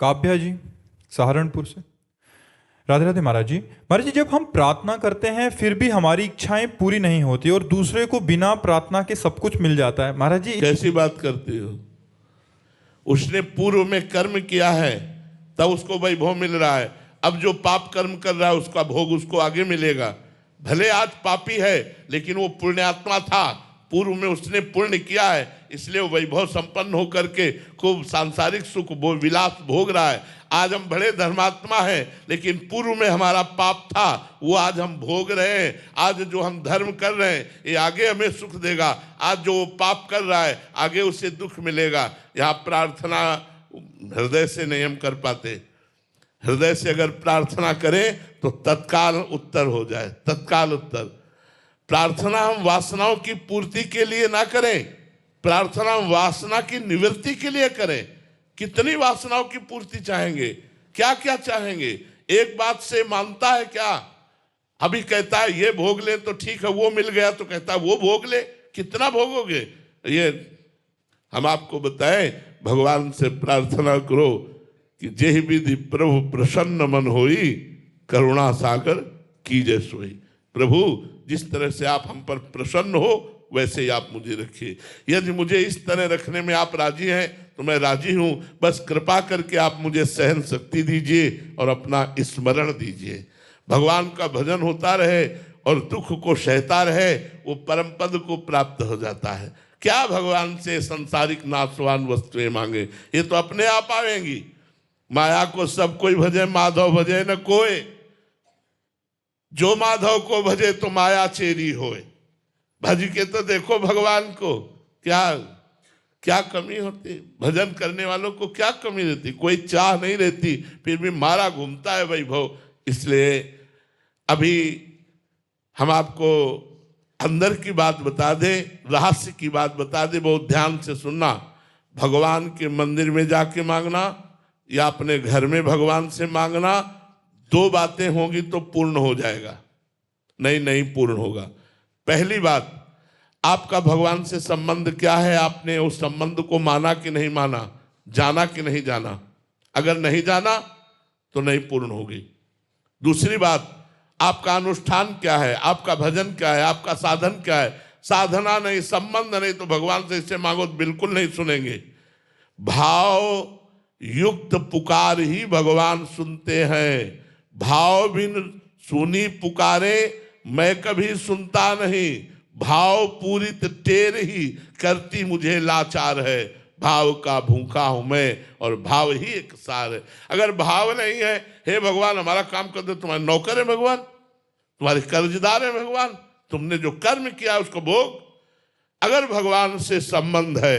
काव्या जी, सहारनपुर से। राधे राधे महाराज जी। महाराज जी, जब हम प्रार्थना करते हैं फिर भी हमारी इच्छाएं पूरी नहीं होती और दूसरे को बिना प्रार्थना के सब कुछ मिल जाता है, महाराज जी कैसी बात करते हो? उसने पूर्व में कर्म किया है तब उसको वैभव मिल रहा है। अब जो पाप कर्म कर रहा है उसका भोग उसको आगे मिलेगा। भले आज पापी है लेकिन वो पुण्यात्मा था, पूर्व में उसने पुण्य किया है, इसलिए वो वैभव संपन्न होकर के खूब सांसारिक सुख विलास भोग रहा है। आज हम बड़े धर्मात्मा हैं लेकिन पूर्व में हमारा पाप था, वो आज हम भोग रहे हैं। आज जो हम धर्म कर रहे हैं ये आगे हमें सुख देगा, आज जो वो पाप कर रहा है आगे उसे दुख मिलेगा। यहाँ प्रार्थना हृदय से नहीं हम कर पाते। हृदय से अगर प्रार्थना करें तो तत्काल उत्तर हो जाए, तत्काल उत्तर। प्रार्थना हम वासनाओं की पूर्ति के लिए ना करें, प्रार्थना हम वासना की निवृत्ति के लिए करें। कितनी वासनाओं की पूर्ति चाहेंगे, क्या क्या चाहेंगे? एक बात से मानता है क्या? अभी कहता है ये भोग ले तो ठीक है, वो मिल गया तो कहता है वो भोग ले। कितना भोगोगे? ये हम आपको बताएं, भगवान से प्रार्थना करो कि जेहि विधि प्रभु प्रसन्न मन होई, करुणा सागर कीजे सोई। प्रभु जिस तरह से आप हम पर प्रसन्न हो वैसे ही आप मुझे रखिए। यदि मुझे इस तरह रखने में आप राजी हैं तो मैं राजी हूं, बस कृपा करके आप मुझे सहन शक्ति दीजिए और अपना स्मरण दीजिए। भगवान का भजन होता रहे और दुख को सहता रहे, वो परम पद को प्राप्त हो जाता है। क्या भगवान से संसारिक नाशवान वस्तुएं मांगे, ये तो अपने आप आवेंगी। माया को सब कोई भजे, माधव भजे न कोई। जो माधव को भजे तो माया चेरी होए। भज के तो देखो भगवान को, क्या क्या कमी होती? भजन करने वालों को क्या कमी रहती? कोई चाह नहीं रहती, फिर भी मारा घूमता है वैभव। इसलिए अभी हम आपको अंदर की बात बता दें, रहस्य की बात बता दें, बहुत ध्यान से सुनना। भगवान के मंदिर में जाके मांगना या अपने घर में भगवान से मांगना, दो बातें होंगी तो पूर्ण हो जाएगा, नहीं पूर्ण होगा। पहली बात, आपका भगवान से संबंध क्या है? आपने उस संबंध को माना कि नहीं माना, जाना कि नहीं जाना? अगर नहीं जाना तो नहीं पूर्ण होगी। दूसरी बात, आपका अनुष्ठान क्या है, आपका भजन क्या है, आपका साधन क्या है? साधना नहीं, संबंध नहीं, तो भगवान से इससे मांगो तो बिल्कुल नहीं सुनेंगे। भाव युक्त पुकार ही भगवान सुनते हैं। भाव बिन सुनी पुकारे मैं कभी सुनता नहीं। भाव पूरित टेर ही करती मुझे लाचार है। भाव का भूखा हूं मैं और भाव ही एक सार है। अगर भाव नहीं है, हे भगवान हमारा काम कर दे, तुम्हारे नौकर है भगवान, तुम्हारे कर्जदार है भगवान, तुमने जो कर्म किया उसको भोग। अगर भगवान से संबंध है,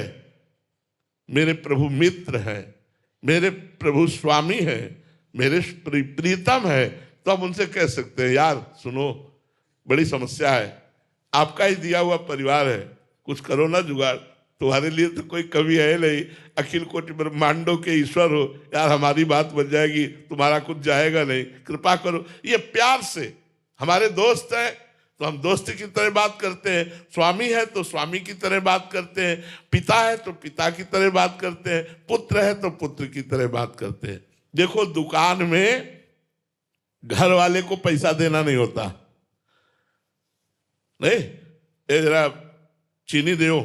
मेरे प्रभु मित्र हैं, मेरे प्रभु स्वामी हैं, मेरे प्रीतम है, तो हम उनसे कह सकते हैं यार सुनो, बड़ी समस्या है, आपका ही दिया हुआ परिवार है, कुछ करो ना जुगाड़, तुम्हारे लिए तो कोई कमी है नहीं, अखिल कोटि ब्रह्मांडों के ईश्वर हो, यार हमारी बात बन जाएगी, तुम्हारा कुछ जाएगा नहीं, कृपा करो। ये प्यार से, हमारे दोस्त हैं तो हम दोस्त की तरह बात करते हैं, स्वामी है तो स्वामी की तरह बात करते हैं, पिता है तो पिता की तरह बात करते हैं, पुत्र है तो पुत्र की तरह बात करते हैं। देखो दुकान में घर वाले को पैसा देना नहीं होता, नहीं ये जरा चीनी दो,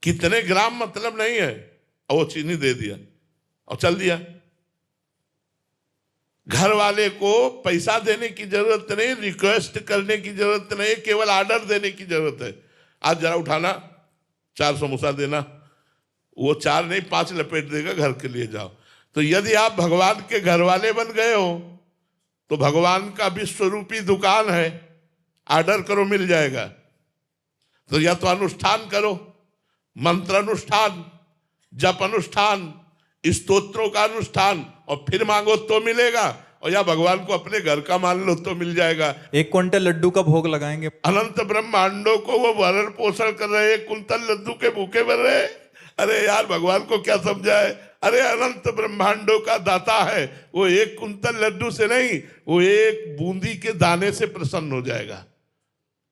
कितने ग्राम मतलब नहीं है, और वो चीनी दे दिया और चल दिया। घर वाले को पैसा देने की जरूरत नहीं, रिक्वेस्ट करने की जरूरत नहीं, केवल ऑर्डर देने की जरूरत है। आज जरा उठाना, 4 समोसा देना, वो 4 नहीं 5 लपेट देगा, घर के लिए जाओ। तो यदि आप भगवान के घर वाले बन गए हो तो भगवान का विश्वरूपी दुकान है, ऑर्डर करो मिल जाएगा। तो या तो अनुष्ठान करो, मंत्र अनुष्ठान, जप अनुष्ठान, स्तोत्रों का अनुष्ठान, और फिर मांगो तो मिलेगा, और या भगवान को अपने घर का मान लो तो मिल जाएगा। 1 क्विंटल लड्डू का भोग लगाएंगे। अनंत ब्रह्मांडों को वो भरण पोषण कर रहे, 1 कुंतल लड्डू के भूखे बन रहे। अरे यार भगवान को क्या समझाए? अरे अनंत ब्रह्मांडों का दाता है, वो 1 कुंतल लड्डू से नहीं, वो 1 बूंदी के दाने से प्रसन्न हो जाएगा।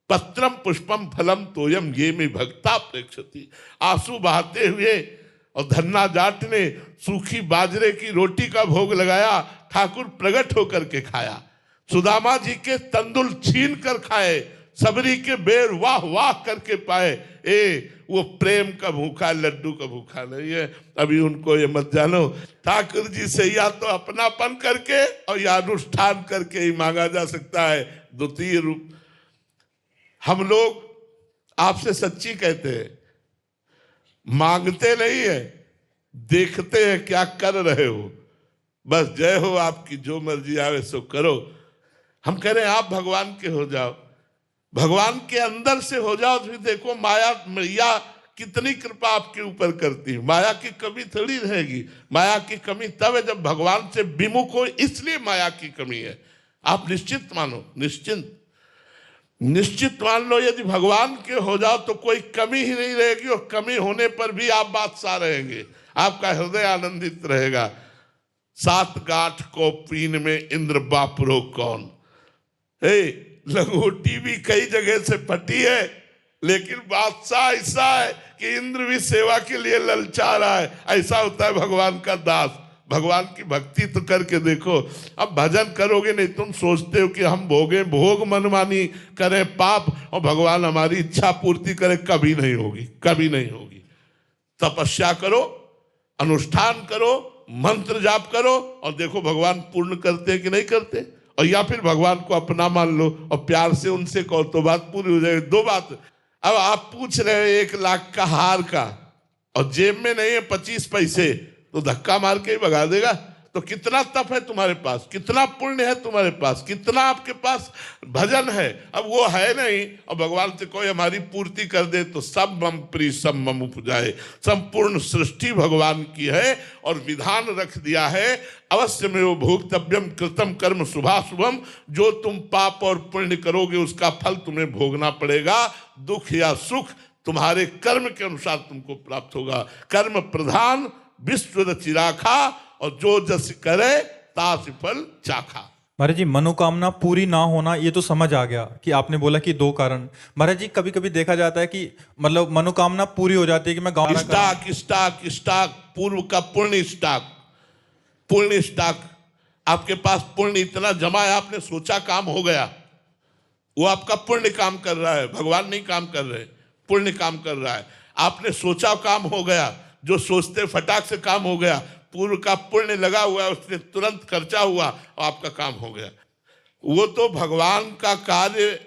पत्रम पुष्पम फलम तोयम ये में भक्ता प्रेक्षति। आंसू बहाते हुए और धन्ना जाट ने सूखी बाजरे की रोटी का भोग लगाया, ठाकुर प्रकट होकर के खाया। सुदामा जी के तंदुल छीन कर खाए, सबरी के बेर वाह वाह करके पाए। वो प्रेम का भूखा, लड्डू का भूखा नहीं है। अभी उनको ये मत जानो, ठाकुर जी से या तो अपनापन करके और या अनुष्ठान करके ही मांगा जा सकता है। द्वितीय रूप हम लोग आपसे सच्ची कहते हैं, मांगते नहीं है, देखते हैं क्या कर रहे हो। बस जय हो आपकी, जो मर्जी आवे सो करो। हम कह रहे हैं आप भगवान के हो जाओ, भगवान के अंदर से हो जाओ। तो देखो माया मैया कितनी कृपा आपके ऊपर करती है। माया की कमी थोड़ी रहेगी। माया की कमी तब है जब भगवान से विमुख हो, इसलिए माया की कमी है। आप निश्चित मानो, निश्चित मान लो, यदि भगवान के हो जाओ तो कोई कमी ही नहीं रहेगी, और कमी होने पर भी आप बादशाह रहेंगे, आपका हृदय आनंदित रहेगा। सात गांठ को पीन में इंद्र बापुरो कौन। लंगोटी भी कई जगह से फटी है, लेकिन बादशाह ऐसा है कि इंद्र भी सेवा के लिए ललचा रहा है। ऐसा होता है भगवान का दास। भगवान की भक्ति तो करके देखो। अब भजन करोगे नहीं, तुम सोचते हो कि हम भोग मनमानी करें पाप और भगवान हमारी इच्छा पूर्ति करे, कभी नहीं होगी, कभी नहीं होगी। तपस्या करो, अनुष्ठान करो, मंत्र जाप करो, और देखो भगवान पूर्ण करते हैं कि नहीं करते। और या फिर भगवान को अपना मान लो और प्यार से उनसे कहो तो बात पूरी हो जाएगी। दो बात, अब आप पूछ रहे हो 1 लाख का हार का और जेब में नहीं है 25 पैसे, तो धक्का मार के ही भगा देगा। तो कितना तप है तुम्हारे पास, कितना पुण्य है तुम्हारे पास, कितना आपके पास भजन है। अब वो है नहीं, और भगवान से कोई हमारी पूर्ति कर दे तो सब मम प्रिय सब मम उपजाए। संपूर्ण सृष्टि भगवान की है और विधान रख दिया है, अवश्य में वो भोक्तव्यम कृतम कर्म शुभाशुभम। जो तुम पाप और पुण्य करोगे उसका फल तुम्हें भोगना पड़ेगा। दुख या सुख तुम्हारे कर्म के अनुसार तुमको प्राप्त होगा। कर्म प्रधान विश्व रचिराखा, और जो जस करे तास फल चाखा। महाराज जी, मनोकामना पूरी ना होना ये तो समझ आ गया कि आपने बोला कि 2 कारण। महाराज जी, कभी कभी देखा जाता है कि मतलब मनोकामना पूरी हो जाती है कि मैं गाँव स्टाक पूर्व का पुण्य स्टाक आपके पास पुण्य इतना जमा है, आपने सोचा काम हो गया, वो आपका पुण्य काम कर रहा है, भगवान नहीं काम कर रहे, पुण्य काम कर रहा है। आपने सोचा काम हो गया, जो सोचते फटाक से काम हो गया, पूर्व का पुण्य लगा हुआ है, उसने तुरंत खर्चा हुआ और आपका काम हो गया। वो तो भगवान का कार्य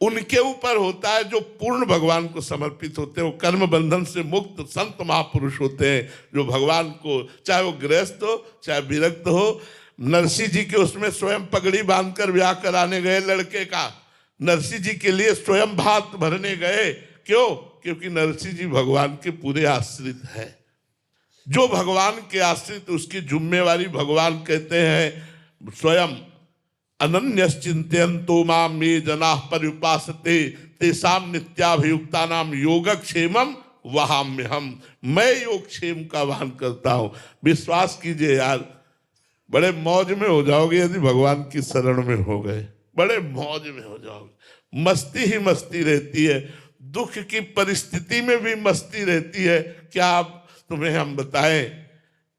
उनके ऊपर होता है जो पूर्ण भगवान को समर्पित होते हैं। वो कर्म बंधन से मुक्त संत महापुरुष होते हैं, जो भगवान को, चाहे वो गृहस्थ हो चाहे विरक्त हो। नरसिंह जी के उसमें स्वयं पगड़ी बांधकर ब्याह कराने गए लड़के का, नरसिंह जी के लिए स्वयं भात भरने गए। क्यों? क्योंकि नरसिंह जी भगवान के पूरे आश्रित है। जो भगवान के आश्रित, उसकी जिम्मेवारी भगवान कहते हैं स्वयं अनन्यश्चिन्तयन्तो माम ये जनाः पर्युपासते तेषां नित्याभियुक्तानां योगक्षेमं वहाम्यहम्। मैं योगक्षेम का वाहन करता हूँ। विश्वास कीजिए यार, बड़े मौज में हो जाओगे यदि भगवान की शरण में हो गए, बड़े मौज में हो जाओगे। मस्ती ही मस्ती रहती है, दुख की परिस्थिति में भी मस्ती रहती है। क्या आप तुम्हें हम बताएं,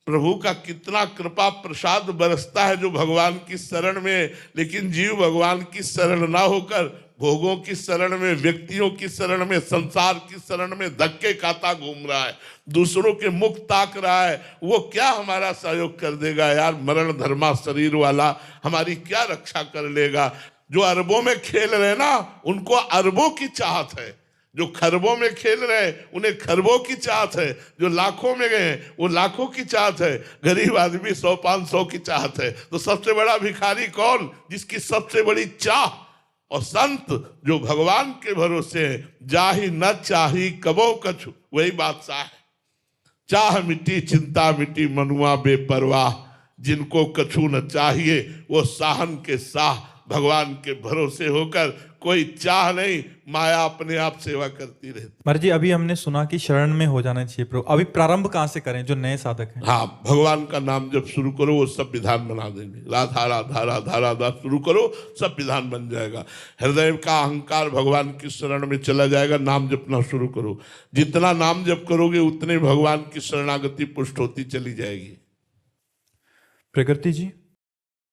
प्रभु का कितना कृपा प्रसाद बरसता है जो भगवान की शरण में। लेकिन जीव भगवान की शरण ना होकर भोगों की शरण में, व्यक्तियों की शरण में, संसार की शरण में धक्के खाता घूम रहा है, दूसरों के मुख ताक रहा है। वो क्या हमारा सहयोग कर देगा यार? मरण धर्मा शरीर वाला हमारी क्या रक्षा कर लेगा? जो अरबों में खेल रहे ना, उनको अरबों की चाहत है। जो खरबों में खेल रहे हैं उन्हें खरबों की चाहत है। जो लाखों में गए वो लाखों की चाहत है। गरीब आदमी 100-500 की चाहत है। तो सबसे बड़ा भिखारी कौन? जिसकी सबसे बड़ी चाह। और संत जो भगवान के भरोसे है, जाहि न चाही कबो कछु, वही बादशाह है। चाह मिटी चिंता मिटी मनुआ बेपरवाह, जिनको कछु न चाहिए वो साहन के साह। भगवान के भरोसे होकर, कोई चाह नहीं, माया अपने आप सेवा करती रहती। महाराज जी अभी हमने सुना कि शरण में हो जाना चाहिए प्रभु, अभी प्रारंभ कहाँ से करें जो नए साधक हैं? हाँ, भगवान का नाम जब शुरू करो वो सब विधान बना देंगे। राधा राधा राधा राधा शुरू करो, सब विधान बन जाएगा। हृदय का अहंकार भगवान की शरण में चला जाएगा। नाम जपना शुरू करो, जितना नाम जप करोगे उतने भगवान की शरणागति पुष्ट होती चली जाएगी। प्रकृति जी